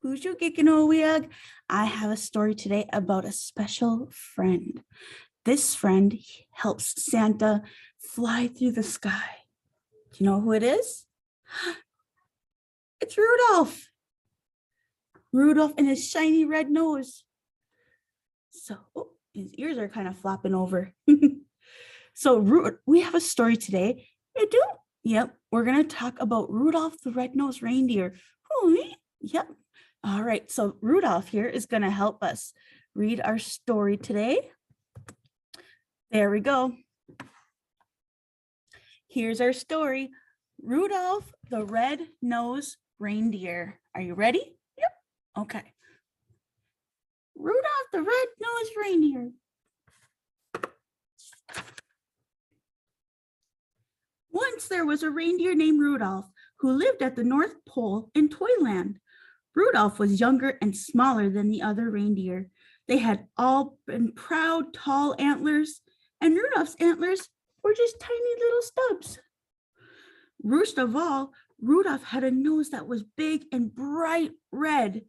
Ujugikinowiyag. I have a story today about a special friend. This friend helps Santa fly through the sky. Do you know who it is? It's Rudolph. Rudolph and his shiny red nose. His ears are kind of flopping over. We have a story today. You do? Yep. We're going to talk about Rudolph the red-nosed reindeer. Yep. All right. So Rudolph here is going to help us read our story today. There we go. Here's our story. Rudolph the red-nosed reindeer. Are you ready? Yep. Okay. Rudolph the red-nosed reindeer. Once there was a reindeer named Rudolph who lived at the North Pole in Toyland. Rudolph was younger and smaller than the other reindeer. They had all been proud, tall antlers, and Rudolph's antlers were just tiny little stubs. Worst of all, Rudolph had a nose that was big and bright red.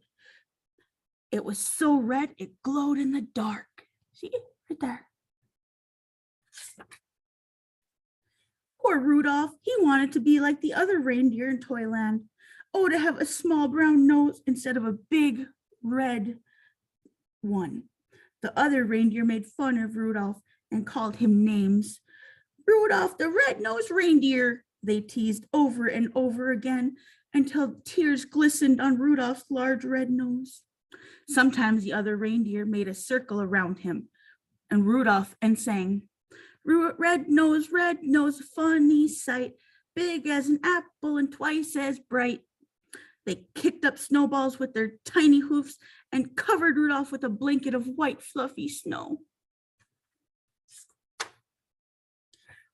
It was so red it glowed in the dark. See, right there. Poor Rudolph, he wanted to be like the other reindeer in Toyland. Oh, to have a small brown nose instead of a big red one. The other reindeer made fun of Rudolph and called him names. Rudolph the red-nosed reindeer, they teased over and over again until tears glistened on Rudolph's large red nose. Sometimes the other reindeer made a circle around him and Rudolph and sang, red nose, funny sight, big as an apple and twice as bright. They kicked up snowballs with their tiny hoofs and covered Rudolph with a blanket of white fluffy snow.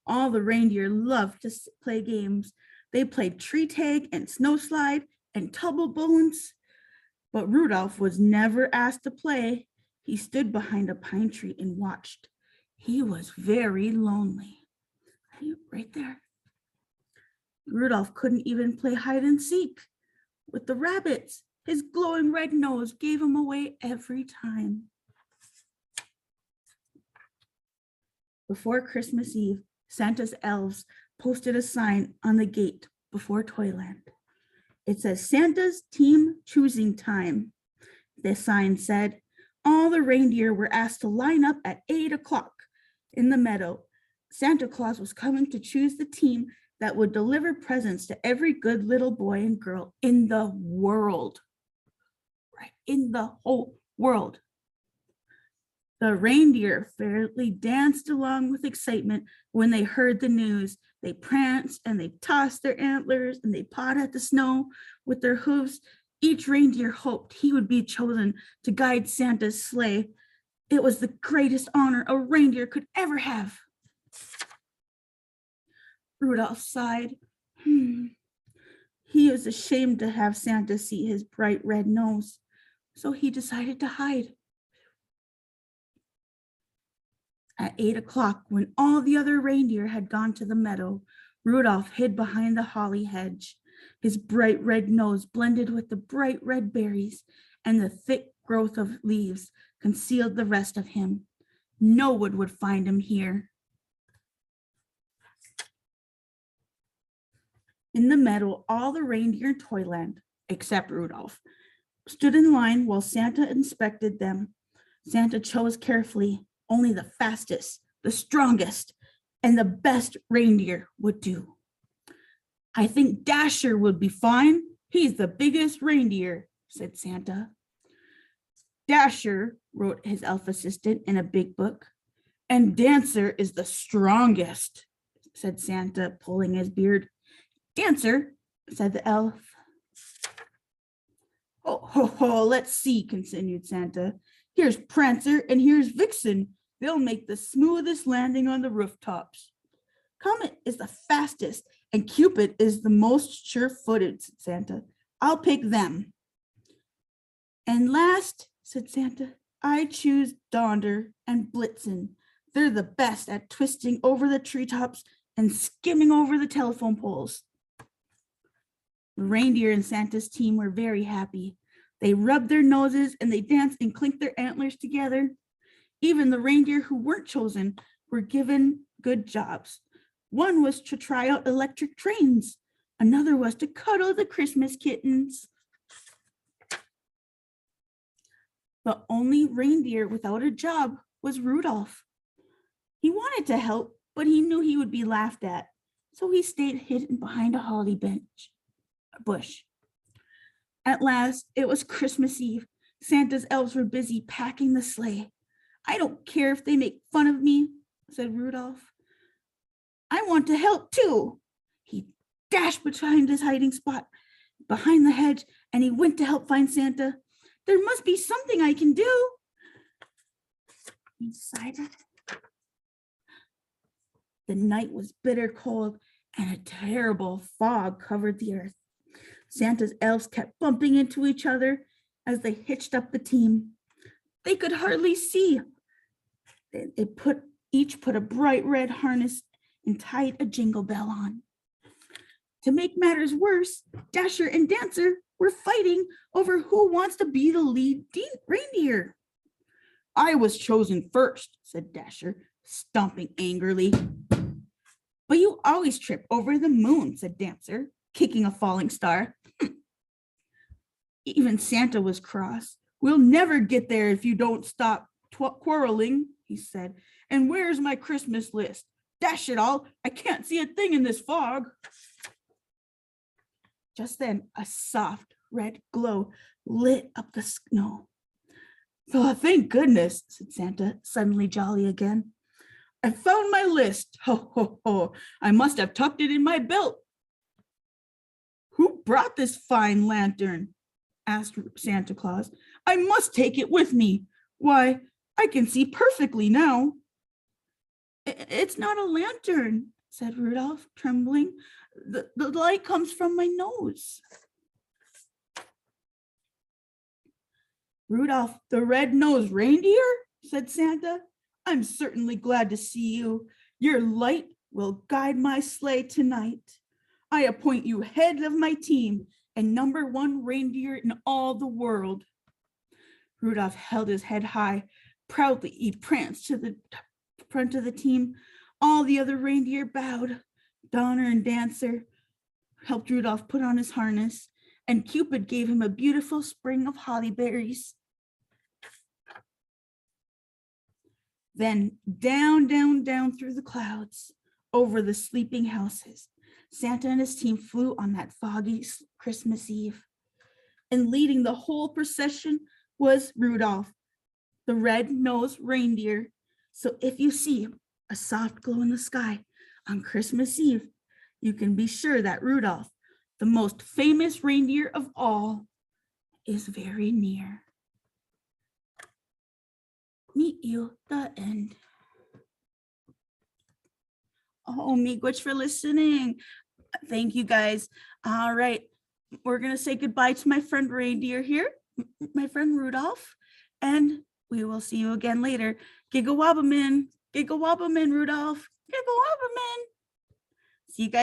All the reindeer loved to play games. They played tree tag and snow slide and tumble bones. But Rudolph was never asked to play. He stood behind a pine tree and watched. He was very lonely. Right there. Rudolph couldn't even play hide and seek with the rabbits. His glowing red nose gave him away every time. Before Christmas Eve, Santa's elves posted a sign on the gate before Toyland. It says, Santa's team choosing time. The sign said, all the reindeer were asked to line up at 8 o'clock in the meadow. Santa Claus was coming to choose the team that would deliver presents to every good little boy and girl in the world. Right, in the whole world. The reindeer fairly danced along with excitement when they heard the news. They pranced and they tossed their antlers and they pawed at the snow with their hooves. Each reindeer hoped he would be chosen to guide Santa's sleigh. It was the greatest honor a reindeer could ever have. Rudolph sighed. He was ashamed to have Santa see his bright red nose, so he decided to hide. At 8 o'clock, when all the other reindeer had gone to the meadow, Rudolph hid behind the holly hedge. His bright red nose blended with the bright red berries, and the thick growth of leaves concealed the rest of him. No one would find him here. In the meadow, all the reindeer in Toyland, except Rudolph, stood in line while Santa inspected them. Santa chose carefully. Only the fastest, the strongest, and the best reindeer would do. I think Dasher would be fine. He's the biggest reindeer, said Santa. Dasher, wrote his elf assistant in a big book, and Dancer is the strongest, said Santa, pulling his beard. Dancer, said the elf. Oh, let's see, continued Santa. Here's Prancer and here's Vixen. They'll make the smoothest landing on the rooftops. Comet is the fastest and Cupid is the most sure-footed, said Santa. I'll pick them. And last, said Santa, I choose Donder and Blitzen. They're the best at twisting over the treetops and skimming over the telephone poles. The reindeer and Santa's team were very happy. They rubbed their noses and they danced and clinked their antlers together. Even the reindeer who weren't chosen were given good jobs. One was to try out electric trains. Another was to cuddle the Christmas kittens. The only reindeer without a job was Rudolph. He wanted to help, but he knew he would be laughed at, so he stayed hidden behind a holly bush. At last, it was Christmas Eve. Santa's elves were busy packing the sleigh. I don't care if they make fun of me, said Rudolph. I want to help too. He dashed behind his hiding spot, behind the hedge, and he went to help find Santa. There must be something I can do, he decided. The night was bitter cold, and a terrible fog covered the earth. Santa's elves kept bumping into each other as they hitched up the team. They could hardly see. They each put a bright red harness and tied a jingle bell on. To make matters worse, Dasher and Dancer were fighting over who wants to be the lead reindeer. I was chosen first, said Dasher, stomping angrily. But you always trip over the moon, said Dancer, kicking a falling star. Even Santa was cross. We'll never get there if you don't stop quarreling, he said. And where's my Christmas list? Dash it all, I can't see a thing in this fog. Just then, a soft red glow lit up the snow. Oh, thank goodness, said Santa, suddenly jolly again. I found my list. Ho, ho, ho. I must have tucked it in my belt. Who brought this fine lantern? Asked Santa Claus. I must take it with me. Why, I can see perfectly now. It's not a lantern, said Rudolph, trembling. The light comes from my nose. Rudolph, the red-nosed reindeer, said Santa. I'm certainly glad to see you. Your light will guide my sleigh tonight. I appoint you head of my team and #1 reindeer in all the world. Rudolph held his head high. Proudly, he pranced to the front of the team. All the other reindeer bowed. Donner and Dancer helped Rudolph put on his harness, and Cupid gave him a beautiful spring of holly berries. Then down, down, down through the clouds, over the sleeping houses, Santa and his team flew on that foggy Christmas Eve. And leading the whole procession was Rudolph, the red-nosed reindeer. So if you see a soft glow in the sky on Christmas Eve, you can be sure that Rudolph, the most famous reindeer of all, is very near. Meet you, the end. Oh, miigwech for listening. Thank you, guys. All right, we're going to say goodbye to my friend Reindeer here, my friend Rudolph, and we will see you again later. Gigawabamin, Gigawabamin, Rudolph, Gigawabamin. See you guys.